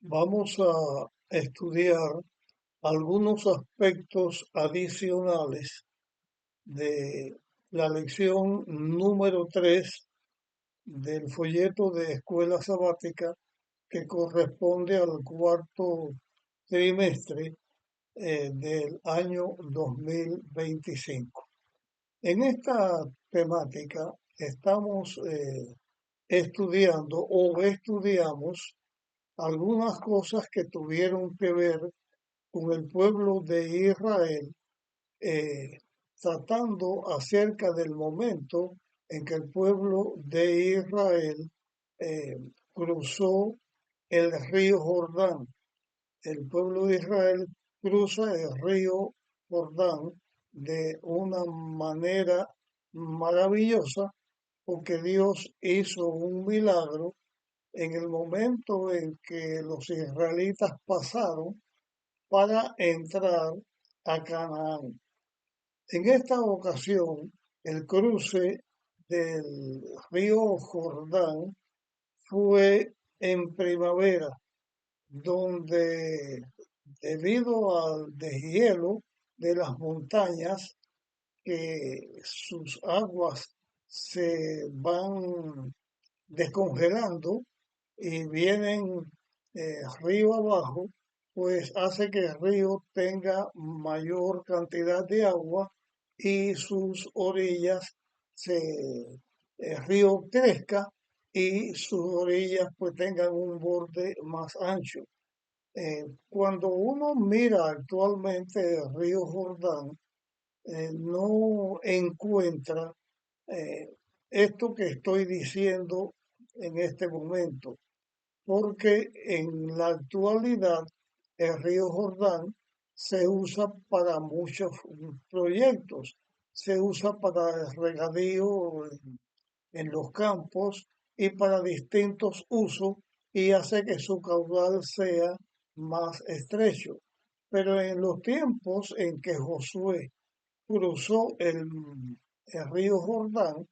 Vamos a estudiar algunos aspectos adicionales de la lección número 3 del folleto de escuela sabática que corresponde al cuarto trimestre del año 2025. En esta temática estamos estudiando o estudiamos algunas cosas que tuvieron que ver con el pueblo de Israel, eh, tratando acerca del momento en que el pueblo de Israel eh, cruzó el río Jordán. El pueblo de Israel cruza el río Jordán de una manera maravillosa porque Dios hizo un milagro en el momento en que los israelitas pasaron para entrar a Canaán. En esta ocasión, el cruce del río Jordán fue en primavera, donde debido al deshielo de las montañas, que sus aguas se van descongelando y vienen río abajo, pues hace que el río tenga mayor cantidad de agua y sus orillas el río crezca y sus orillas pues tengan un borde más ancho. Cuando uno mira actualmente el río Jordán, no encuentra eh, esto que estoy diciendo en este momento, porque en la actualidad el río Jordán se usa para muchos proyectos, se usa para el regadío en los campos y para distintos usos y hace que su caudal sea más estrecho. Pero en los tiempos en que Josué cruzó el río Jordán,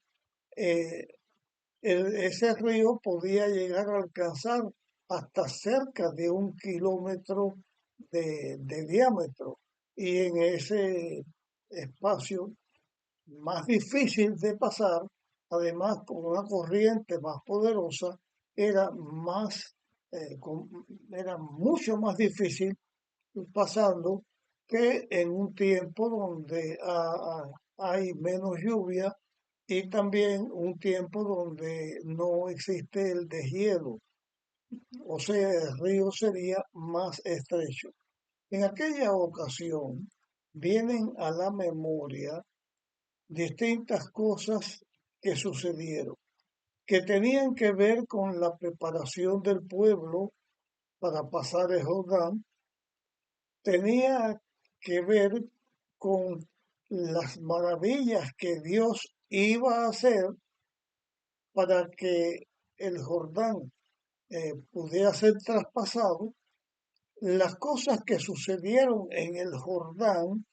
eh, ese río podía llegar a alcanzar hasta cerca de 1 kilómetro de diámetro y en ese espacio más difícil de pasar, además con una corriente más poderosa, era más, era mucho más difícil pasando que en un tiempo donde hay menos lluvia y también un tiempo donde no existe el deshielo, o sea, el río sería más estrecho. En aquella ocasión vienen a la memoria distintas cosas que sucedieron, que tenían que ver con la preparación del pueblo para pasar el Jordán, tenía que ver con las maravillas que Dios iba a hacer para que el Jordán pudiera ser traspasado, las cosas que sucedieron en el Jordán,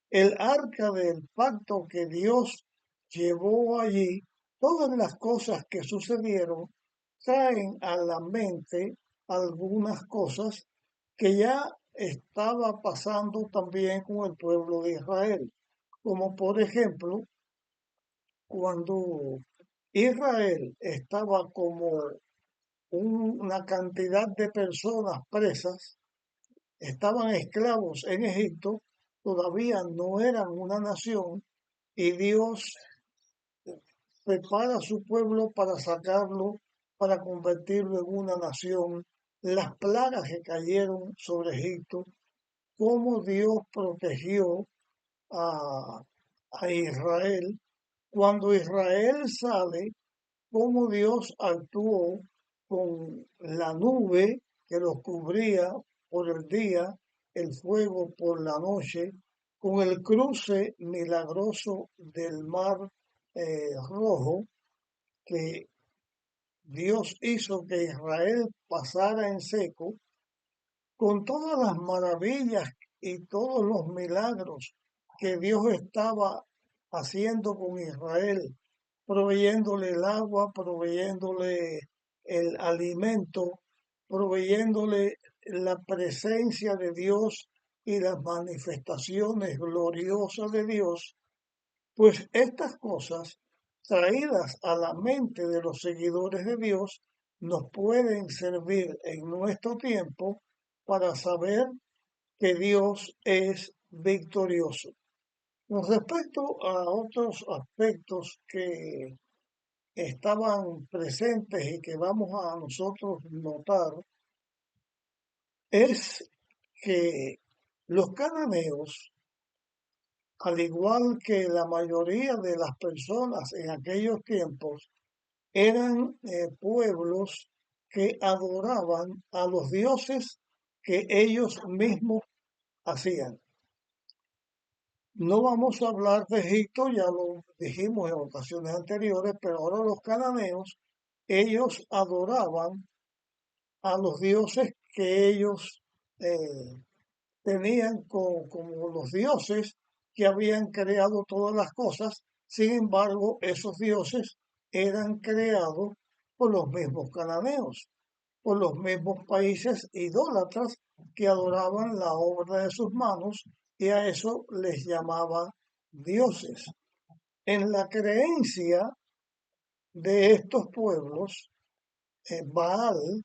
el arca del pacto que Dios llevó allí, todas las cosas que sucedieron traen a la mente algunas cosas que ya estaba pasando también con el pueblo de Israel, como por ejemplo cuando Israel estaba como una cantidad de personas presas, estaban esclavos en Egipto, todavía no eran una nación y Dios prepara a su pueblo para sacarlo, para convertirlo en una nación. Las plagas que cayeron sobre Egipto, cómo Dios protegió a, a Israel. Cuando Israel sale, cómo Dios actuó con la nube que los cubría por el día, el fuego por la noche, con el cruce milagroso del mar rojo, que Dios hizo que Israel pasara en seco, con todas las maravillas y todos los milagros que Dios estaba haciendo con Israel, proveyéndole el agua, proveyéndole el alimento, proveyéndole la presencia de Dios y las manifestaciones gloriosas de Dios, pues estas cosas traídas a la mente de los seguidores de Dios nos pueden servir en nuestro tiempo para saber que Dios es victorioso. Con respecto a otros aspectos que estaban presentes y que vamos a nosotros notar, es que los cananeos, al igual que la mayoría de las personas en aquellos tiempos, eran pueblos que adoraban a los dioses que ellos mismos hacían. No vamos a hablar de Egipto, ya lo dijimos en ocasiones anteriores, pero ahora los cananeos, ellos adoraban a los dioses que ellos tenían como los dioses que habían creado todas las cosas. Sin embargo, esos dioses eran creados por los mismos cananeos, por los mismos países idólatras que adoraban la obra de sus manos y a eso les llamaba dioses. En la creencia de estos pueblos, Baal,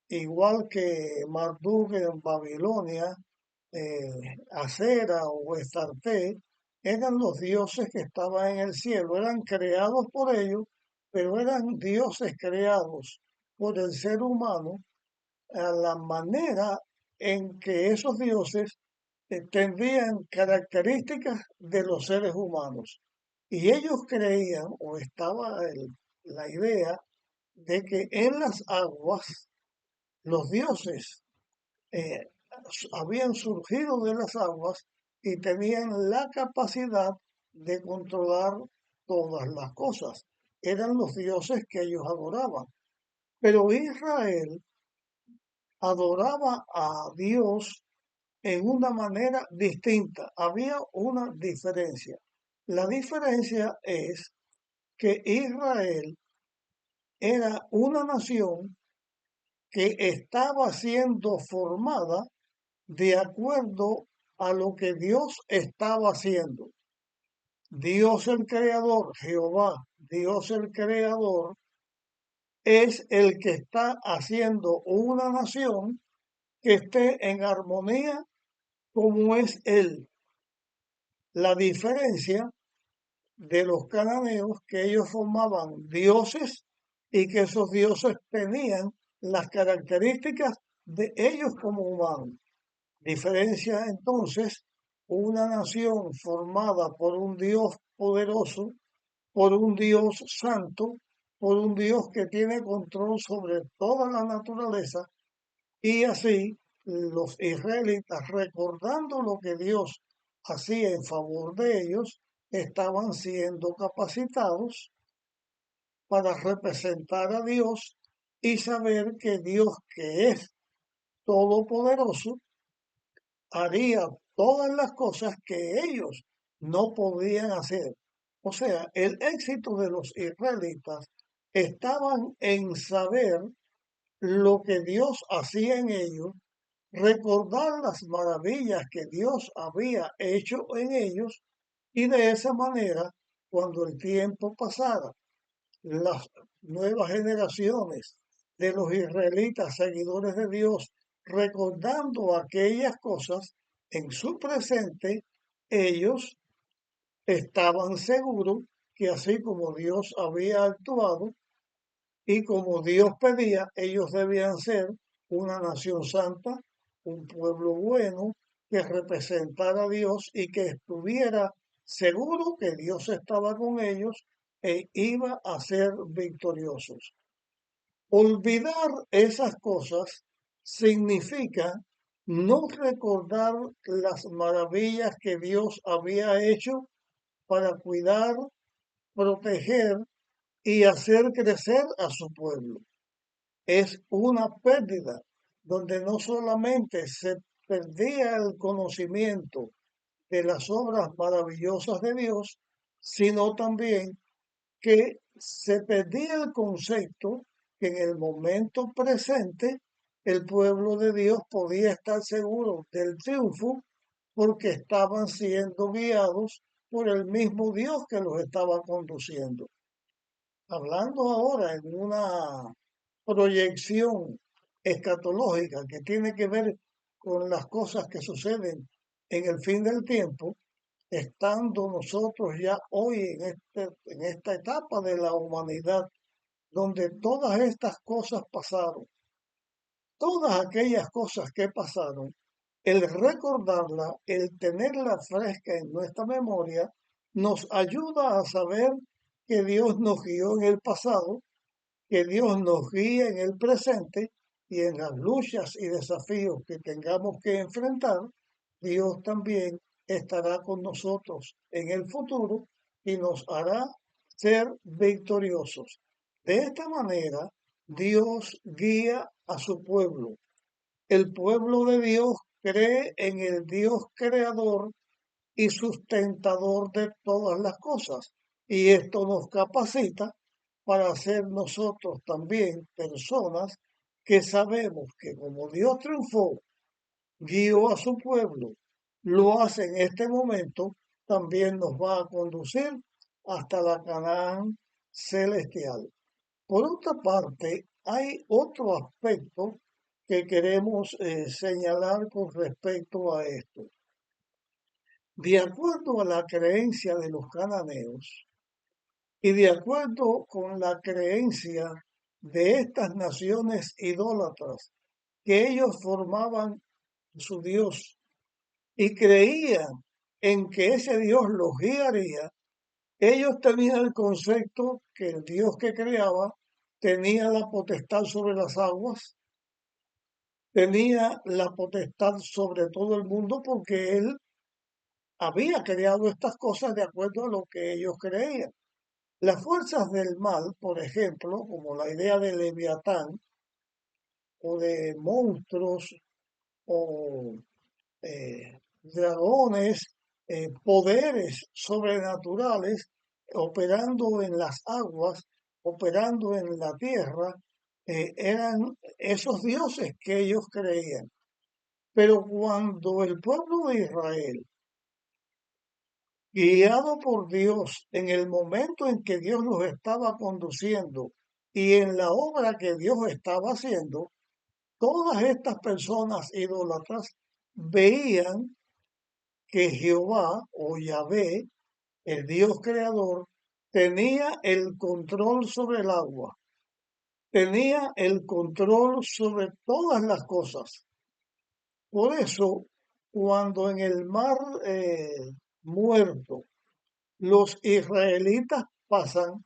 igual que Marduk en Babilonia, Acera o Estarte, eran los dioses que estaban en el cielo, eran creados por ellos, pero eran dioses creados por el ser humano a la manera en que esos dioses tendrían características de los seres humanos. Y ellos creían, o estaba la idea, de que en las aguas los dioses eh, habían surgido de las aguas y tenían la capacidad de controlar todas las cosas. Eran los dioses que ellos adoraban. Pero Israel adoraba a Dios en una manera distinta. Había una diferencia. La diferencia es que Israel era una nación que estaba siendo formada de acuerdo a lo que Dios estaba haciendo. Dios el creador, Jehová, Dios el creador, es el que está haciendo una nación que esté en armonía como es Él. La diferencia de los cananeos que ellos formaban dioses y que esos dioses tenían las características de ellos como humanos. Diferencia entonces una nación formada por un Dios poderoso, por un Dios santo, por un Dios que tiene control sobre toda la naturaleza y así los israelitas, recordando lo que Dios hacía en favor de ellos, estaban siendo capacitados para representar a Dios y saber que Dios, que es todopoderoso, haría todas las cosas que ellos no podían hacer. O sea, el éxito de los israelitas estaban en saber lo que Dios hacía en ellos, recordar las maravillas que Dios había hecho en ellos y de esa manera, cuando el tiempo pasara, las nuevas generaciones de los israelitas seguidores de Dios, recordando aquellas cosas en su presente, ellos estaban seguros que así como Dios había actuado y como Dios pedía, ellos debían ser una nación santa, un pueblo bueno, que representara a Dios y que estuviera seguro que Dios estaba con ellos e iba a ser victoriosos. Olvidar esas cosas significa no recordar las maravillas que Dios había hecho para cuidar, proteger y hacer crecer a su pueblo. Es una pérdida donde no solamente se perdía el conocimiento de las obras maravillosas de Dios, sino también que se perdía el concepto que en el momento presente el pueblo de Dios podía estar seguro del triunfo porque estaban siendo guiados por el mismo Dios que los estaba conduciendo. Hablando ahora en una proyección escatológica que tiene que ver con las cosas que suceden en el fin del tiempo, estando nosotros ya hoy en esta etapa de la humanidad, donde todas estas cosas pasaron, todas aquellas cosas que pasaron, el recordarla, el tenerla fresca en nuestra memoria, nos ayuda a saber que Dios nos guió en el pasado, que Dios nos guía en el presente y en las luchas y desafíos que tengamos que enfrentar, Dios también estará con nosotros en el futuro y nos hará ser victoriosos. De esta manera, Dios guía a su pueblo. El pueblo de Dios cree en el Dios creador y sustentador de todas las cosas. Y esto nos capacita para ser nosotros también personas que sabemos que como Dios triunfó, guió a su pueblo, lo hace en este momento, también nos va a conducir hasta la Canaán celestial. Por otra parte, hay otro aspecto que queremos señalar con respecto a esto. De acuerdo a la creencia de los cananeos y de acuerdo con la creencia de estas naciones idólatras, que ellos formaban su Dios y creían en que ese Dios los guiaría, ellos tenían el concepto que el Dios que creaba tenía la potestad sobre las aguas, tenía la potestad sobre todo el mundo porque él había creado estas cosas de acuerdo a lo que ellos creían. Las fuerzas del mal, por ejemplo, como la idea de Leviatán o de monstruos o dragones, poderes sobrenaturales operando en las aguas, operando en la tierra, eran esos dioses que ellos creían. Pero cuando el pueblo de Israel, guiado por Dios en el momento en que Dios los estaba conduciendo y en la obra que Dios estaba haciendo, todas estas personas idólatras veían que Jehová o Yahvé, el Dios creador, tenía el control sobre el agua, tenía el control sobre todas las cosas. Por eso, cuando en el mar muerto los israelitas pasan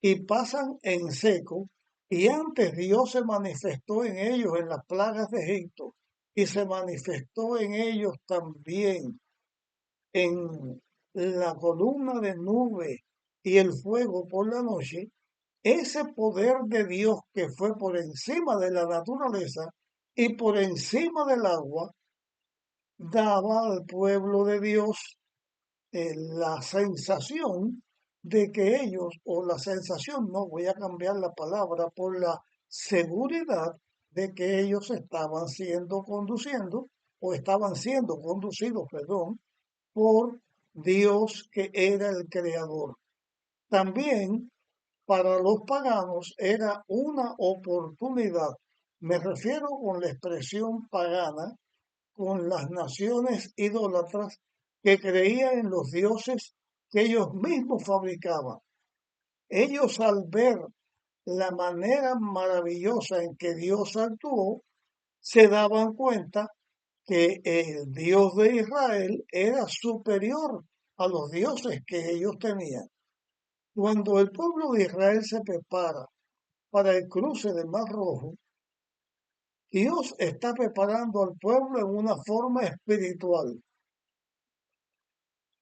y pasan en seco, y antes Dios se manifestó en ellos en las plagas de Egipto y se manifestó en ellos también en la columna de nube y el fuego por la noche, ese poder de Dios que fue por encima de la naturaleza y por encima del agua, daba al pueblo de Dios la sensación de que ellos, o la sensación, no voy a cambiar la palabra, por la seguridad de que ellos estaban siendo conduciendo, o estaban siendo conducidos, perdón, por Dios que era el creador. También para los paganos era una oportunidad. Me refiero con la expresión pagana, con las naciones idólatras que creían en los dioses que ellos mismos fabricaban. Ellos al ver la manera maravillosa en que Dios actuó, se daban cuenta que el Dios de Israel era superior a los dioses que ellos tenían. Cuando el pueblo de Israel se prepara para el cruce del Mar Rojo, Dios está preparando al pueblo en una forma espiritual.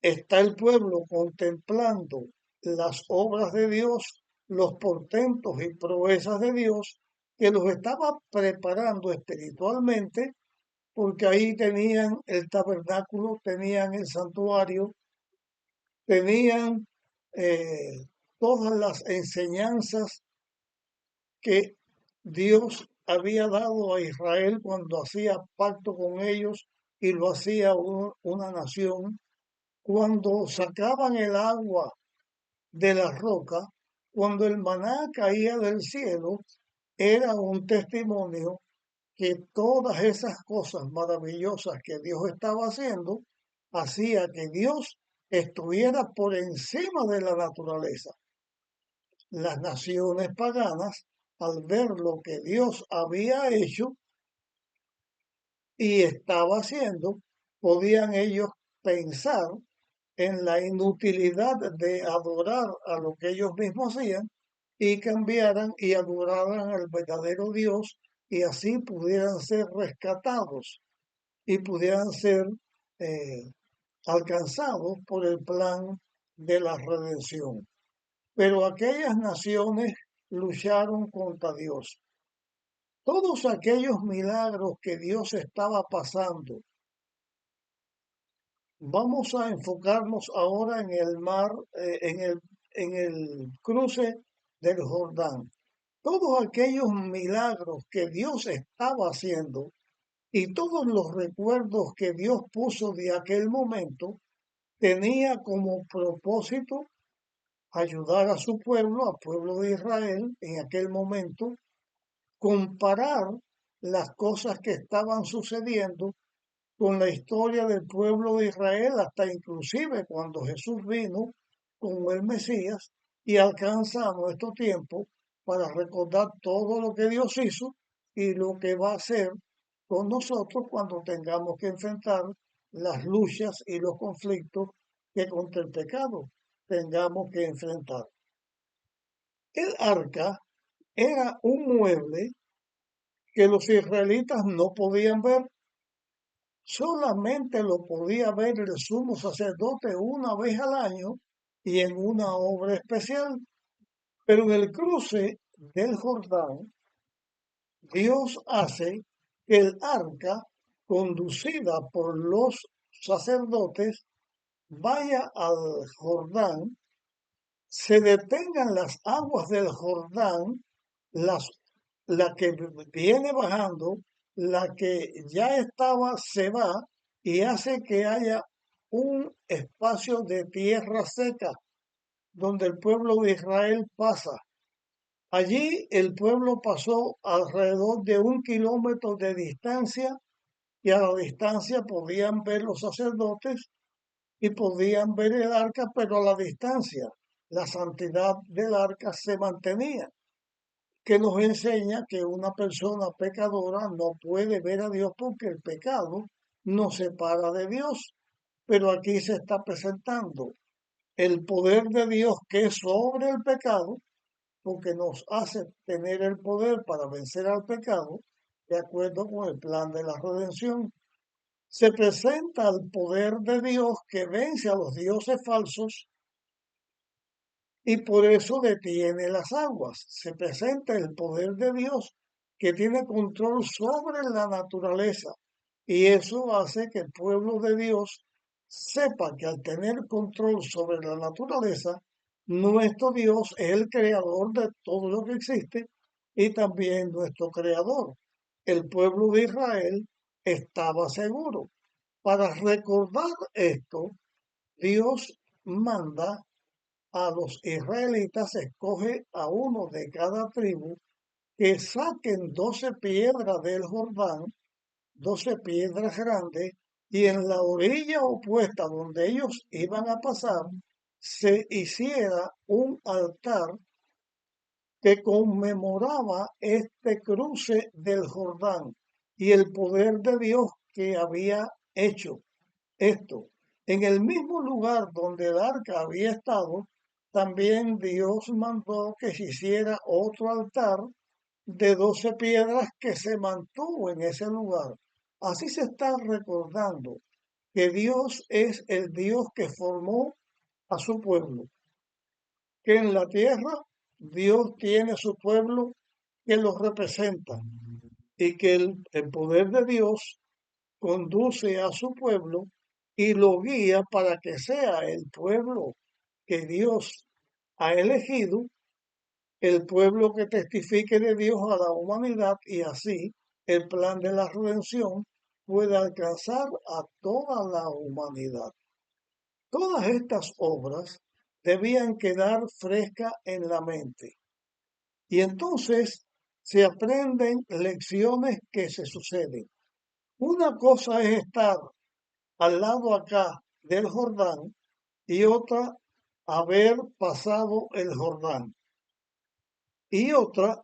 Está el pueblo contemplando las obras de Dios, los portentos y proezas de Dios, que los estaba preparando espiritualmente, porque ahí tenían el tabernáculo, tenían el santuario, tenían todas las enseñanzas que Dios había dado a Israel cuando hacía pacto con ellos y lo hacía una nación. Cuando sacaban el agua de la roca, cuando el maná caía del cielo, era un testimonio que todas esas cosas maravillosas que Dios estaba haciendo, hacía que Dios estuviera por encima de la naturaleza. Las naciones paganas, al ver lo que Dios había hecho y estaba haciendo, podían ellos pensar en la inutilidad de adorar a lo que ellos mismos hacían y cambiaran y adoraran al verdadero Dios y así pudieran ser rescatados y pudieran ser eh, alcanzados por el plan de la redención. Pero aquellas naciones lucharon contra Dios. Todos aquellos milagros que Dios estaba pasando. Vamos a enfocarnos ahora en el mar, en el cruce del Jordán. Todos aquellos milagros que Dios estaba haciendo y todos los recuerdos que Dios puso de aquel momento tenía como propósito ayudar a su pueblo, al pueblo de Israel en aquel momento, comparar las cosas que estaban sucediendo con la historia del pueblo de Israel, hasta inclusive cuando Jesús vino como el Mesías y alcanza nuestro tiempo para recordar todo lo que Dios hizo y lo que va a hacer con nosotros cuando tengamos que enfrentar las luchas y los conflictos que contra el pecado tengamos que enfrentar. El arca era un mueble que los israelitas no podían ver. Solamente lo podía ver el sumo sacerdote una vez al año y en una obra especial. Pero en el cruce del Jordán, Dios hace que el arca, conducida por los sacerdotes, vaya al Jordán, se detengan las aguas del Jordán, las, la que viene bajando, la que ya estaba, se va y hace que haya un espacio de tierra seca donde el pueblo de Israel pasa. Allí el pueblo pasó alrededor de 1 kilómetro de distancia y a la distancia podían ver los sacerdotes y podían ver el arca, pero a la distancia. La santidad del arca se mantenía, que nos enseña que una persona pecadora no puede ver a Dios porque el pecado nos separa de Dios. Pero aquí se está presentando el poder de Dios que es sobre el pecado, porque nos hace tener el poder para vencer al pecado, de acuerdo con el plan de la redención. Se presenta el poder de Dios que vence a los dioses falsos y por eso detiene las aguas. Se presenta el poder de Dios que tiene control sobre la naturaleza y eso hace que el pueblo de Dios sepa que al tener control sobre la naturaleza, nuestro Dios es el creador de todo lo que existe y también nuestro creador. El pueblo de Israel estaba seguro. Para recordar esto, Dios manda a los israelitas, escoge a uno de cada tribu que saquen 12 piedras del Jordán, 12 piedras grandes, y en la orilla opuesta donde ellos iban a pasar, se hiciera un altar que conmemoraba este cruce del Jordán y el poder de Dios que había hecho esto. En el mismo lugar donde el arca había estado, también Dios mandó que se hiciera otro altar de 12 piedras que se mantuvo en ese lugar. Así se está recordando que Dios es el Dios que formó a su pueblo, que en la tierra Dios tiene su pueblo que los representa y que el poder de Dios conduce a su pueblo y lo guía para que sea el pueblo que Dios ha elegido el pueblo que testifique de Dios a la humanidad y así el plan de la redención puede alcanzar a toda la humanidad. Todas estas obras debían quedar frescas en la mente y entonces se aprenden lecciones que se suceden. Una cosa es estar al lado acá del Jordán y otra haber pasado el Jordán y otra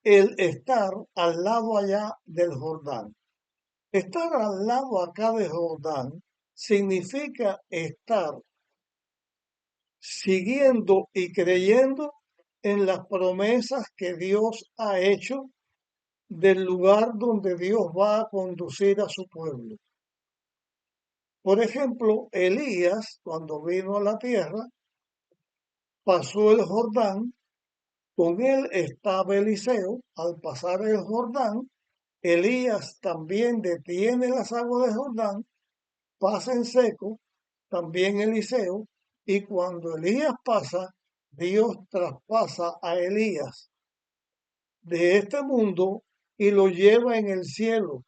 el estar al lado allá del Jordán. Estar al lado acá del Jordán significa estar siguiendo y creyendo en las promesas que Dios ha hecho del lugar donde Dios va a conducir a su pueblo. Por ejemplo, Elías, cuando vino a la tierra, pasó el Jordán, con él estaba Eliseo. Al pasar el Jordán, Elías también detiene las aguas del Jordán, pasa en seco, también Eliseo, y cuando Elías pasa, Dios traspasa a Elías de este mundo y lo lleva en el cielo.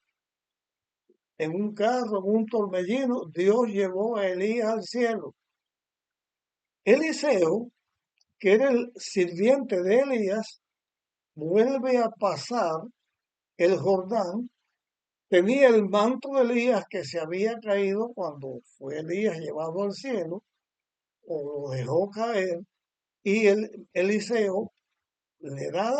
En un carro, en un torbellino, Dios llevó a Elías al cielo. Eliseo, que era el sirviente de Elías, vuelve a pasar el Jordán. Tenía el manto de Elías que se había caído cuando fue Elías llevado al cielo, o lo dejó caer, y Eliseo le da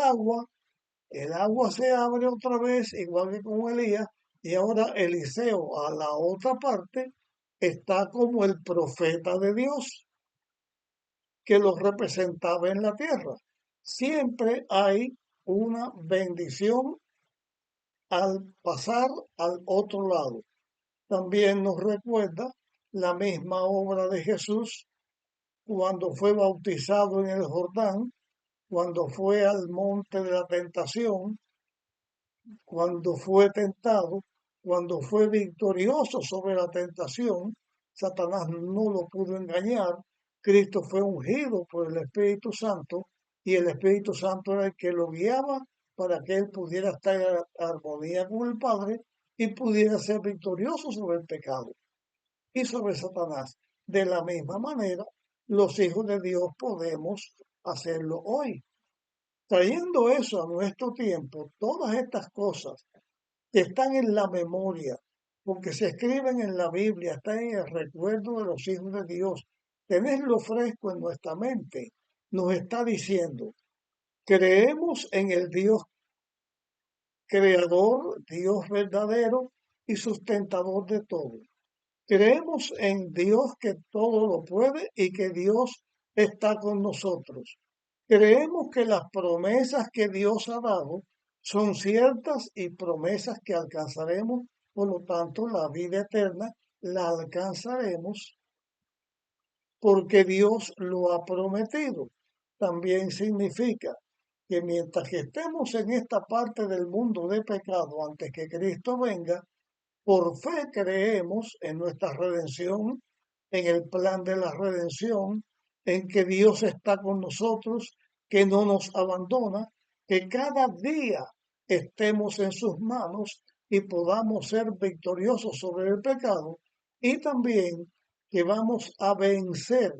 el agua se abre otra vez, igual que con Elías, y ahora Eliseo a la otra parte está como el profeta de Dios que los representaba en la tierra. Siempre hay una bendición al pasar al otro lado. También nos recuerda la misma obra de Jesús cuando fue bautizado en el Jordán, cuando fue al monte de la tentación, cuando fue tentado, cuando fue victorioso sobre la tentación. Satanás no lo pudo engañar. Cristo fue ungido por el Espíritu Santo y el Espíritu Santo era el que lo guiaba para que él pudiera estar en armonía con el Padre y pudiera ser victorioso sobre el pecado y sobre Satanás. De la misma manera, los hijos de Dios podemos hacerlo hoy. Trayendo eso a nuestro tiempo, todas estas cosas que están en la memoria, porque se escriben en la Biblia, están en el recuerdo de los hijos de Dios, tenerlo fresco en nuestra mente, nos está diciendo, creemos en el Dios creador, Dios verdadero y sustentador de todo. Creemos en Dios que todo lo puede y que Dios está con nosotros. Creemos que las promesas que Dios ha dado son ciertas y promesas que alcanzaremos, por lo tanto la vida eterna la alcanzaremos porque Dios lo ha prometido. También significa que mientras que estemos en esta parte del mundo de pecado antes que Cristo venga, por fe creemos en nuestra redención, en el plan de la redención, en que Dios está con nosotros, que no nos abandona, que cada día estemos en sus manos y podamos ser victoriosos sobre el pecado y también que vamos a vencer,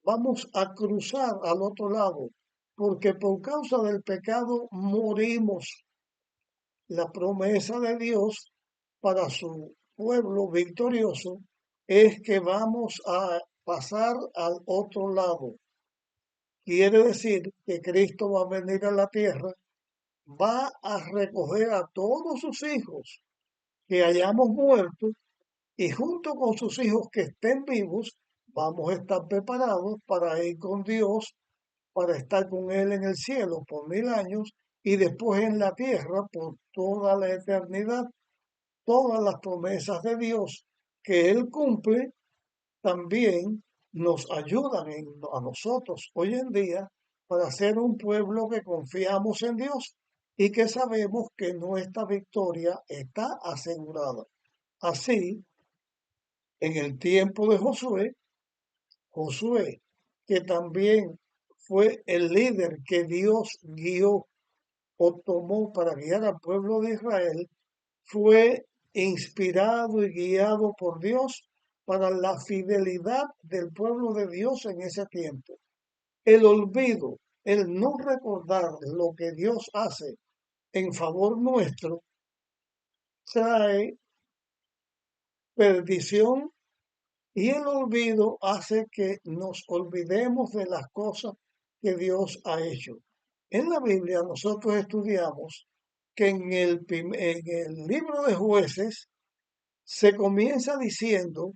vamos a cruzar al otro lado, porque por causa del pecado morimos. La promesa de Dios para su pueblo victorioso es que vamos a pasar al otro lado. Quiere decir que Cristo va a venir a la tierra, va a recoger a todos sus hijos que hayamos muerto y junto con sus hijos que estén vivos, vamos a estar preparados para ir con Dios, para estar con Él en el cielo por 1000 años y después en la tierra por toda la eternidad. Todas las promesas de Dios que Él cumple también nos ayudan a nosotros hoy en día para ser un pueblo que confiamos en Dios y que sabemos que nuestra victoria está asegurada. Así, en el tiempo de Josué, que también fue el líder que Dios guió o tomó para guiar al pueblo de Israel, fue inspirado y guiado por Dios para la fidelidad del pueblo de Dios en ese tiempo. El olvido, el no recordar lo que Dios hace en favor nuestro, trae perdición, y el olvido hace que nos olvidemos de las cosas que Dios ha hecho. En la Biblia nosotros estudiamos que en el libro de Jueces se comienza diciendo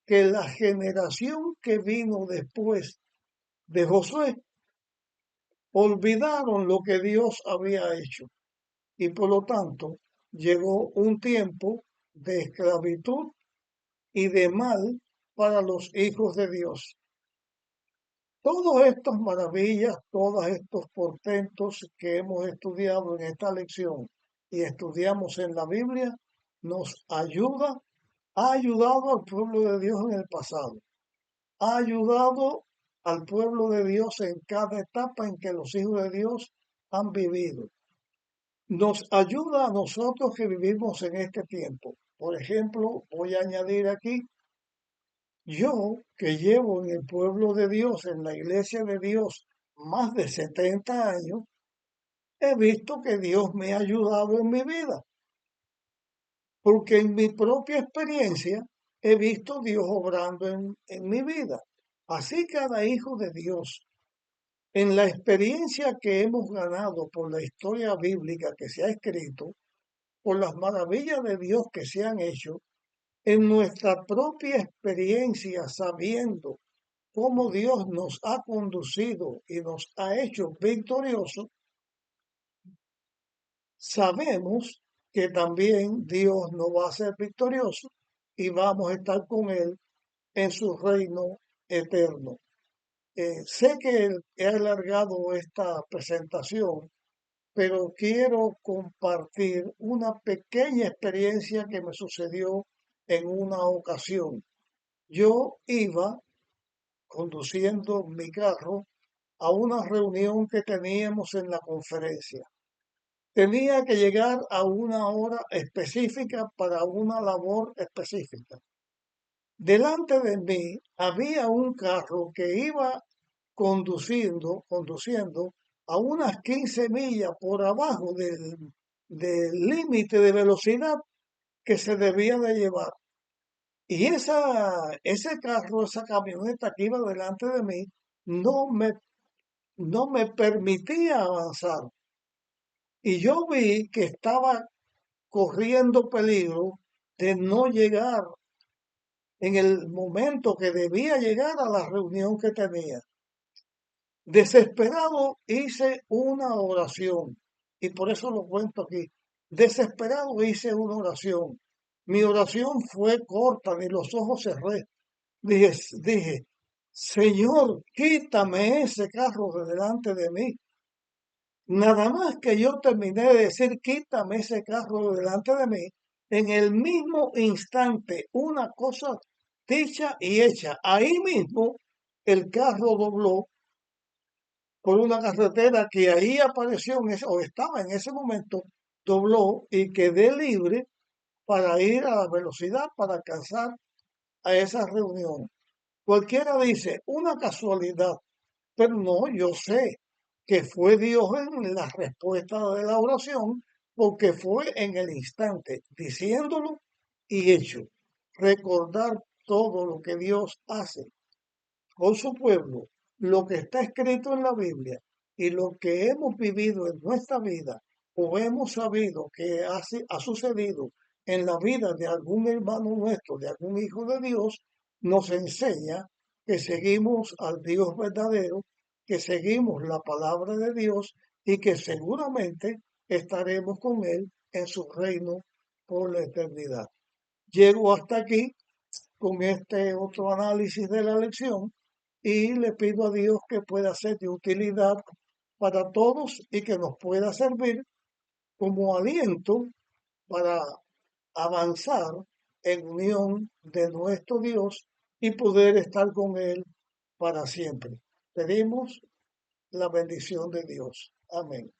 que la generación que vino después de Josué olvidaron lo que Dios había hecho, y por lo tanto llegó un tiempo de esclavitud y de mal para los hijos de Dios. Todas estas maravillas, todos estos portentos que hemos estudiado en esta lección y estudiamos en la Biblia, ha ayudado al pueblo de Dios en el pasado, ha ayudado al pueblo de Dios en cada etapa en que los hijos de Dios han vivido. Nos ayuda a nosotros que vivimos en este tiempo. Por ejemplo, voy a añadir aquí, yo que llevo en el pueblo de Dios, en la iglesia de Dios, más de 70 años, he visto que Dios me ha ayudado en mi vida, porque en mi propia experiencia he visto Dios obrando en mi vida. Así cada hijo de Dios, en la experiencia que hemos ganado por la historia bíblica que se ha escrito, por las maravillas de Dios que se han hecho, en nuestra propia experiencia sabiendo cómo Dios nos ha conducido y nos ha hecho victoriosos, sabemos que también Dios nos va a hacer victoriosos y vamos a estar con Él en su reino eterno. Sé que he alargado esta presentación, pero quiero compartir una pequeña experiencia que me sucedió en una ocasión. Yo iba conduciendo mi carro a una reunión que teníamos en la conferencia. Tenía que llegar a una hora específica para una labor específica. Delante de mí había un carro que iba conduciendo a unas 15 millas por abajo del límite de velocidad que se debía de llevar. Y ese carro, esa camioneta que iba delante de mí, no me, no me permitía avanzar. Y yo vi que estaba corriendo peligro de no llegar en el momento que debía llegar a la reunión que tenía. Desesperado hice una oración, y por eso lo cuento aquí. Desesperado hice una oración. Mi oración fue corta, ni los ojos cerré. Dije, Señor, quítame ese carro de delante de mí. Nada más que yo terminé de decir, quítame ese carro de delante de mí, en el mismo instante, una cosa dicha y hecha. Ahí mismo el carro dobló por una carretera que ahí apareció o estaba en ese momento, dobló y quedé libre para ir a la velocidad para alcanzar a esa reunión. Cualquiera dice, una casualidad, pero no, yo sé que fue Dios en la respuesta de la oración, porque fue en el instante, diciéndolo y hecho. Recordar todo lo que Dios hace con su pueblo, lo que está escrito en la Biblia y lo que hemos vivido en nuestra vida o hemos sabido que ha sucedido en la vida de algún hermano nuestro, de algún hijo de Dios, nos enseña que seguimos al Dios verdadero, que seguimos la palabra de Dios y que seguramente estaremos con Él en su reino por la eternidad. Llego hasta aquí con este otro análisis de la lección y le pido a Dios que pueda ser de utilidad para todos y que nos pueda servir como aliento para avanzar en unión de nuestro Dios y poder estar con Él para siempre. Pedimos la bendición de Dios. Amén.